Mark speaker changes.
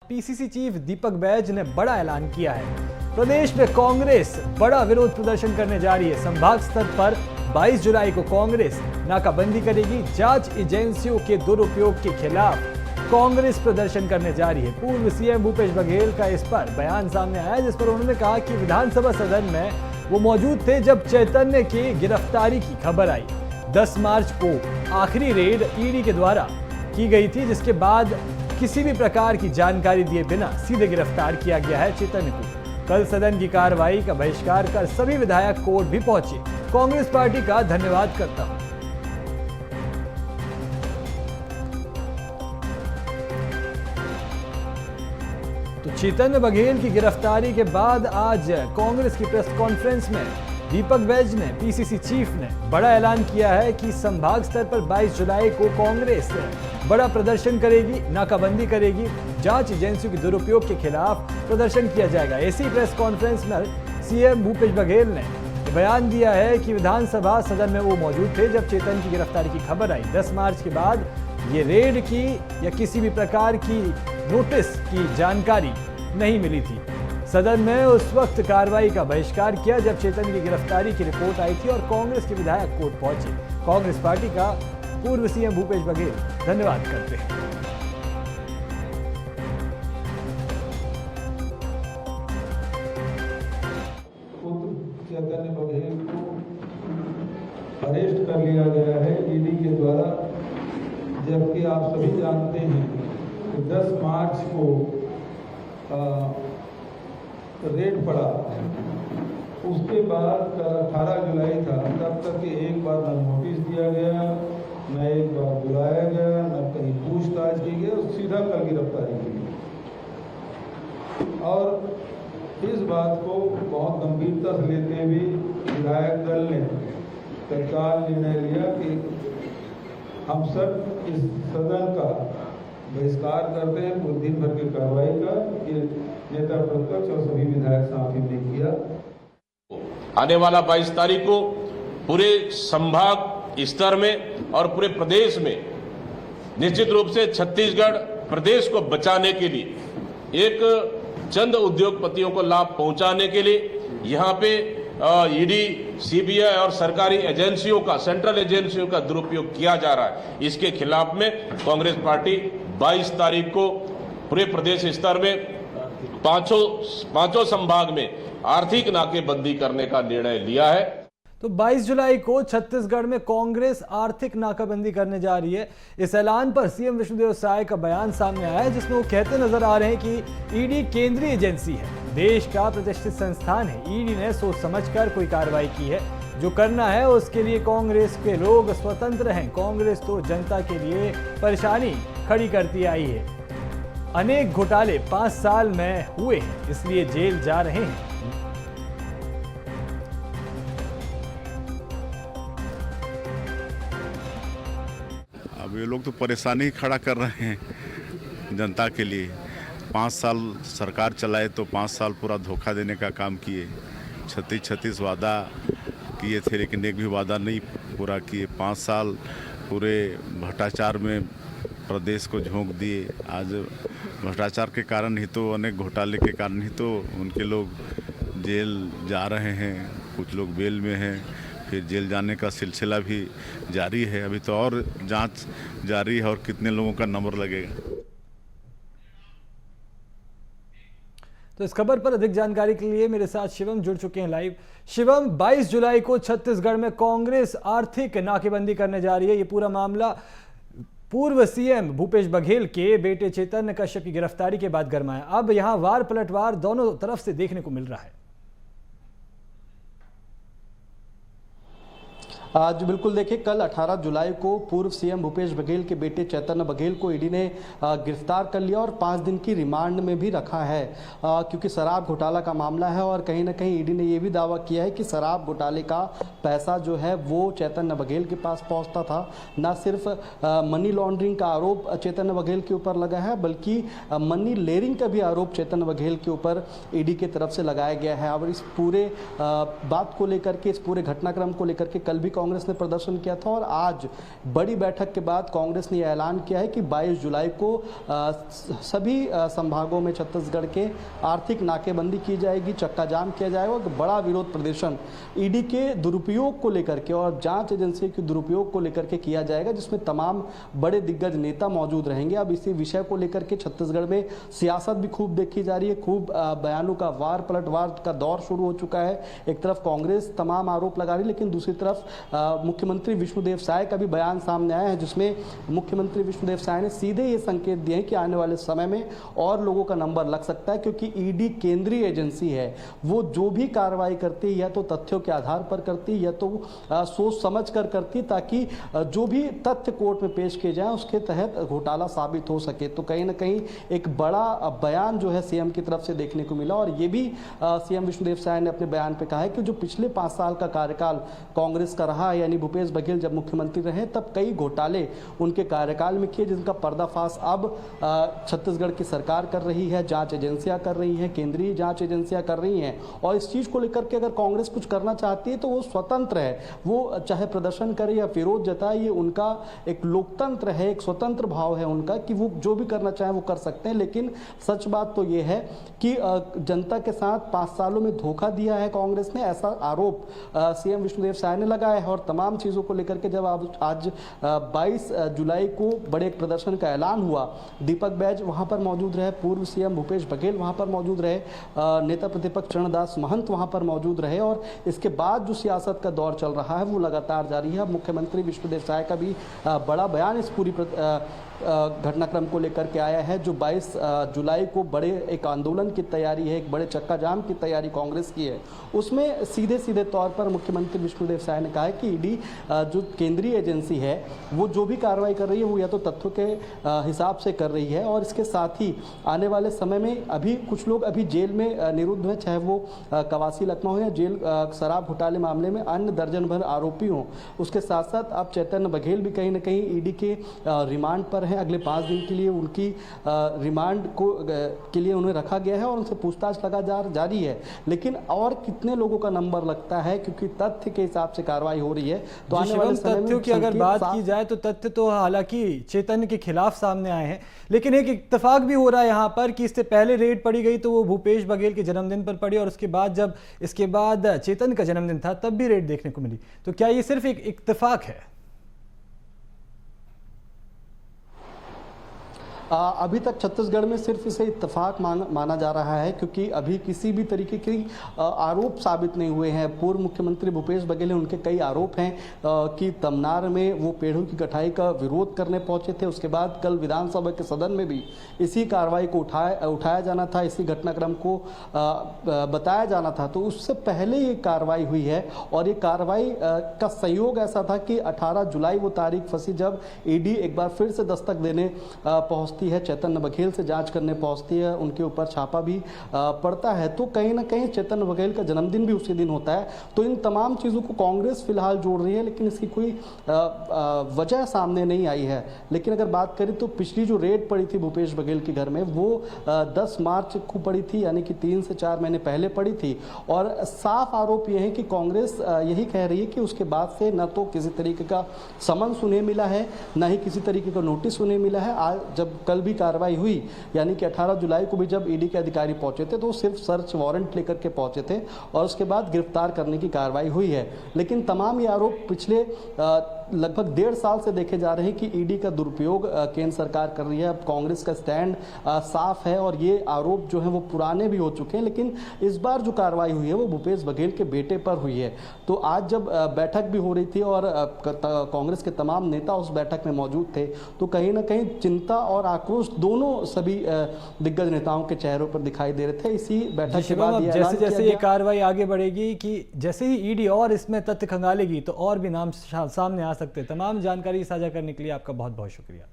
Speaker 1: PCC chief Deepak Baij ने बड़ा ऐलान किया है। प्रदेश में कांग्रेस बड़ा विरोध प्रदर्शन करने जा रही है। संभाग स्तर पर 22 जुलाई को कांग्रेस नाकाबंदी करेगी। जांच एजेंसियों के दुरुपयोग के खिलाफ कांग्रेस प्रदर्शन करने जा रही है। पूर्व सीएम भूपेश बघेल का इस पर बयान सामने आया, जिस पर उन्होंने कहा कि विधानसभा सदन में वो मौजूद थे जब चैतन्य की गिरफ्तारी की खबर आई। 10 मार्च को आखिरी रेड ईडी के द्वारा की गई थी, जिसके बाद किसी भी प्रकार की जानकारी दिए बिना सीधे गिरफ्तार किया गया है चैतन्य को। कल सदन की कार्रवाई का बहिष्कार कर सभी विधायक कोर्ट भी पहुंचे। कांग्रेस पार्टी का धन्यवाद करता हूं। तो चैतन्य बघेल की गिरफ्तारी के बाद आज कांग्रेस की प्रेस कॉन्फ्रेंस में दीपक बैज ने, पीसीसी चीफ ने बड़ा ऐलान किया है कि संभाग स्तर पर 22 जुलाई को कांग्रेस बड़ा प्रदर्शन करेगी, नाकाबंदी करेगी। जांच एजेंसियों के दुरुपयोग के खिलाफ प्रदर्शन किया जाएगा। ऐसी प्रेस कॉन्फ्रेंस में सीएम भूपेश बघेल ने बयान दिया है कि विधानसभा सदन में वो मौजूद थे जब चैतन्य की गिरफ्तारी की खबर आई। 10 मार्च के बाद ये रेड की या किसी भी प्रकार की नोटिस की जानकारी नहीं मिली थी। सदन में उस वक्त कार्रवाई का बहिष्कार किया जब चैतन्य की गिरफ्तारी की रिपोर्ट आई थी और कांग्रेस के विधायक कोर्ट पहुंचे। कांग्रेस पार्टी का पूर्व सीएम भूपेश बघेल धन्यवाद करते हैं।
Speaker 2: चैतन्य बघेल को अरेस्ट कर लिया गया है ईडी के द्वारा, जबकि आप सभी जानते हैं कि 10 मार्च को रेड पड़ा। उसके बाद 18 जुलाई था, तब तक कि एक बार न नोटिस दिया गया, न एक बार बुलाया गया, न कहीं पूछताछ की गई, सीधा कल गिरफ्तारी की गई। और इस बात को बहुत गंभीरता से लेते हुए विधायक दल ने तत्काल निर्णय लिया कि हम सब इस सदन का बहिष्कार करते हैं पूरे दिन भर की कार्रवाई का। ये नेता प्रतिपक्ष और सभी विधायक साथी ने किया।
Speaker 3: आने वाला 22 तारीख को पूरे संभाग स्तर में और पूरे प्रदेश में निश्चित रूप से छत्तीसगढ़ प्रदेश को बचाने के लिए, एक चंद उद्योगपतियों को लाभ पहुंचाने के लिए यहाँ पे ईडी, सीबीआई और सरकारी एजेंसियों का, सेंट्रल एजेंसियों का दुरुपयोग किया जा रहा है। इसके खिलाफ में कांग्रेस पार्टी 22 तारीख को पूरे प्रदेश स्तर में पांचों संभाग में आर्थिक नाकेबंदी करने का निर्णय लिया है।
Speaker 1: तो 22 जुलाई को छत्तीसगढ़ में कांग्रेस आर्थिक नाकाबंदी करने जा रही है। इस ऐलान पर सीएम विष्णुदेव साय का बयान सामने आया है, जिसमें वो कहते नजर आ रहे हैं कि ईडी केंद्रीय एजेंसी है, देश का प्रतिष्ठित संस्थान है। ईडी ने सोच समझकर कोई कार्रवाई की है। जो करना है उसके लिए कांग्रेस के लोग स्वतंत्र हैं। कांग्रेस तो जनता के लिए परेशानी खड़ी करती आई है। अनेक घोटाले 5 साल में हुए हैं, इसलिए जेल जा रहे हैं।
Speaker 4: अब ये लोग तो परेशानी ही खड़ा कर रहे हैं जनता के लिए। 5 साल सरकार चलाए तो 5 साल पूरा धोखा देने का काम किए। 36 वादा किए थे, लेकिन एक भी वादा नहीं पूरा किए। 5 साल पूरे भ्रष्टाचार में प्रदेश को झोंक दिए। आज भ्रष्टाचार के कारण ही तो, अनेक घोटाले के कारण ही तो उनके लोग जेल जा रहे हैं। कुछ लोग बेल में हैं, फिर जेल जाने का सिलसिला भी जारी है। अभी तो और जांच जारी है और कितने लोगों का नंबर लगेगा।
Speaker 1: तो इस खबर पर अधिक जानकारी के लिए मेरे साथ शिवम जुड़ चुके हैं लाइव। शिवम, 22 जुलाई को छत्तीसगढ़ में कांग्रेस आर्थिक नाकेबंदी करने जा रही है। ये पूरा मामला पूर्व सीएम भूपेश बघेल के बेटे चैतन्य कश्यप की गिरफ्तारी के बाद गरमाया। अब यहां वार पलटवार दोनों तरफ से देखने को मिल रहा है।
Speaker 5: आज बिल्कुल देखिए, कल 18 जुलाई को पूर्व सीएम भूपेश बघेल के बेटे चैतन्य बघेल को ईडी ने गिरफ्तार कर लिया और 5 दिन की रिमांड में भी रखा है, क्योंकि शराब घोटाला का मामला है। और कहीं ना कहीं ईडी ने यह भी दावा किया है कि शराब घोटाले का पैसा जो है वो चैतन्य बघेल के पास पहुंचता था। न सिर्फ मनी लॉन्ड्रिंग का आरोप चैतन्य बघेल के ऊपर लगा है, बल्कि मनी लेयरिंग का भी आरोप चैतन्य बघेल के ऊपर ईडी की तरफ से लगाया गया है। और इस पूरे बात को लेकर के, इस पूरे घटनाक्रम को लेकर के कल भी कांग्रेस ने प्रदर्शन किया था और आज बड़ी बैठक के बाद कांग्रेस ने यह ऐलान किया है कि 22 जुलाई को सभी संभागों में छत्तीसगढ़ के आर्थिक नाकेबंदी की जाएगी, चक्का जाम किया जाएगा और बड़ा विरोध प्रदर्शन ईडी के दुरुपयोग को लेकर के और जांच एजेंसी के दुरुपयोग को लेकर के किया जाएगा, जिसमें तमाम बड़े दिग्गज नेता मौजूद रहेंगे। अब इसी विषय को लेकर के छत्तीसगढ़ में सियासत भी खूब देखी जा रही है, खूब बयानों का वार पलटवार का दौर शुरू हो चुका है। एक तरफ कांग्रेस तमाम आरोप लगा रही है, लेकिन दूसरी तरफ मुख्यमंत्री विष्णुदेव साय का भी बयान सामने आया है, जिसमें मुख्यमंत्री विष्णुदेव साय ने सीधे ये संकेत दिए हैं कि आने वाले समय में और लोगों का नंबर लग सकता है, क्योंकि ईडी केंद्रीय एजेंसी है। वो जो भी कार्रवाई करती है या तो तथ्यों के आधार पर करती है या तो सोच समझ कर करती, ताकि जो भी तथ्य कोर्ट में पेश किए जाए उसके तहत घोटाला साबित हो सके। तो कहीं ना कहीं एक बड़ा बयान जो है सीएम की तरफ से देखने को मिला और ये भी सीएम विष्णुदेव साय ने अपने बयान पे कहा है कि जो पिछले 5 साल का कार्यकाल कांग्रेस का रहा, यानी भूपेश बघेल जब मुख्यमंत्री रहे तब कई घोटाले उनके कार्यकाल में किए, जिनका पर्दाफाश अब छत्तीसगढ़ की सरकार कर रही है, जांच एजेंसियां कर रही हैं, केंद्रीय जांच एजेंसियां कर रही हैं। और इस चीज को लेकर के अगर कांग्रेस कुछ करना चाहती है तो वो स्वतंत्र है, वो चाहे प्रदर्शन करे या विरोध जताए, ये उनका एक लोकतंत्र है, एक स्वतंत्र भाव है उनका कि वो जो भी करना चाहे वो कर सकते हैं। लेकिन सच बात तो ये है कि जनता के साथ 5 सालों में धोखा दिया है कांग्रेस ने, ऐसा आरोप सीएम विष्णुदेव साय ने लगाया है। और तमाम चीजों को लेकर के जब आज 22 जुलाई को बड़े एक प्रदर्शन का ऐलान हुआ, दीपक बैज वहां पर मौजूद रहे, पूर्व सीएम भूपेश बघेल वहां पर मौजूद रहे, नेता प्रतिपक्ष चरणदास महंत वहां पर मौजूद रहे और इसके बाद जो सियासत का दौर चल रहा है वो लगातार जारी है। मुख्यमंत्री विष्णुदेव साय का भी बड़ा बयान इस पूरी घटनाक्रम को लेकर के आया है, जो 22 जुलाई को बड़े एक आंदोलन की तैयारी है, एक बड़े चक्का जाम की तैयारी कांग्रेस की है। उसमें सीधे सीधे तौर पर मुख्यमंत्री विष्णुदेव साय ने कहा है कि ईडी जो केंद्रीय एजेंसी है वो जो भी कार्रवाई कर रही है वो या तो तथ्यों के हिसाब से कर रही है और इसके साथ ही आने वाले समय में अभी कुछ लोग अभी जेल में निरुद्ध हैं, चाहे वो कवासी लखनऊ या जेल शराब घोटाले मामले में अन्य दर्जन भर आरोपी हों। उसके साथ साथ अब चैतन्य बघेल भी कहीं ना कहीं ईडी के रिमांड पर हैं, अगले 5 दिन के लिए उनकी रिमांड के लिए उन्हें रखा गया है और उनसे पूछताछ लगातार जारी है। लेकिन और कितने लोगों का नंबर लगता है, क्योंकि तथ्य के हिसाब से कार्रवाई हो रही है। तो आने वाले समय में
Speaker 1: तथ्यों की अगर बात की जाए तो तथ्य तो हालांकि चैतन्य के खिलाफ सामने आए हैं, लेकिन एक इत्तेफाक भी हो रहा है यहाँ पर कि इससे पहले रेड पड़ी गई तो वो भूपेश बघेल के जन्मदिन पर पड़ी और उसके बाद जब इसके बाद चैतन्य का जन्मदिन था तब भी रेड देखने को मिली। तो क्या ये सिर्फ एक इत्तेफाक है?
Speaker 5: अभी तक छत्तीसगढ़ में सिर्फ इसे इत्तेफाक माना जा रहा है, क्योंकि अभी किसी भी तरीके के आरोप साबित नहीं हुए हैं। पूर्व मुख्यमंत्री भूपेश बघेल, उनके कई आरोप हैं कि तमनार में वो पेड़ों की कटाई का विरोध करने पहुंचे थे। उसके बाद कल विधानसभा के सदन में भी इसी कार्रवाई को उठाया जाना था, इसी घटनाक्रम को बताया जाना था। तो उससे पहले ये कार्रवाई हुई है और ये कार्रवाई का संयोग ऐसा था कि 18 जुलाई वो तारीख फंसी जब ईडी एक बार फिर से दस्तक देने पहुंचती है, चैतन्य बघेल से जांच करने पहुंचती है, उनके ऊपर छापा भी पड़ता है। तो कहीं ना कहीं चैतन्य बघेल का जन्मदिन भी उसी दिन होता है। तो इन तमाम चीज़ों को कांग्रेस फिलहाल जोड़ रही है, लेकिन इसकी कोई वजह सामने नहीं आई है। लेकिन अगर बात करें तो पिछली जो रेड पड़ी थी भूपेश बघेल के घर में वो 10 मार्च को पड़ी थी, यानी कि 3 से 4 महीने पहले पड़ी थी। और साफ आरोप यह है कि कांग्रेस यही कह रही है कि उसके बाद से न तो किसी तरीके का समन्स उन्हें मिला है, न ही किसी तरीके का नोटिस उन्हें मिला है। आज जब कल भी कार्रवाई हुई, यानी कि 18 जुलाई को भी जब ईडी के अधिकारी पहुंचे थे तो वो सिर्फ सर्च वारंट लेकर के पहुंचे थे और उसके बाद गिरफ्तार करने की कार्रवाई हुई है। लेकिन तमाम ये आरोप पिछले लगभग 1.5 साल से देखे जा रहे हैं कि ईडी का दुरुपयोग केंद्र सरकार कर रही है। अब कांग्रेस का स्टैंड साफ है और ये आरोप जो है वो पुराने भी हो चुके हैं, लेकिन इस बार जो कार्रवाई हुई है वो भूपेश बघेल के बेटे पर हुई है। तो आज जब बैठक भी हो रही थी और कांग्रेस के तमाम नेता उस बैठक में मौजूद थे, तो कहीं ना कहीं चिंता और आक्रोश दोनों सभी दिग्गज नेताओं के चेहरों पर दिखाई दे रहे थे। इसी बैठक के बाद
Speaker 1: जैसे जैसे ये कार्रवाई आगे बढ़ेगी कि जैसे ही ईडी और इसमें तथ्य खंगालेगी तो और भी नाम सामने आ सकते हैं। तमाम जानकारी साझा करने के लिए आपका बहुत बहुत शुक्रिया।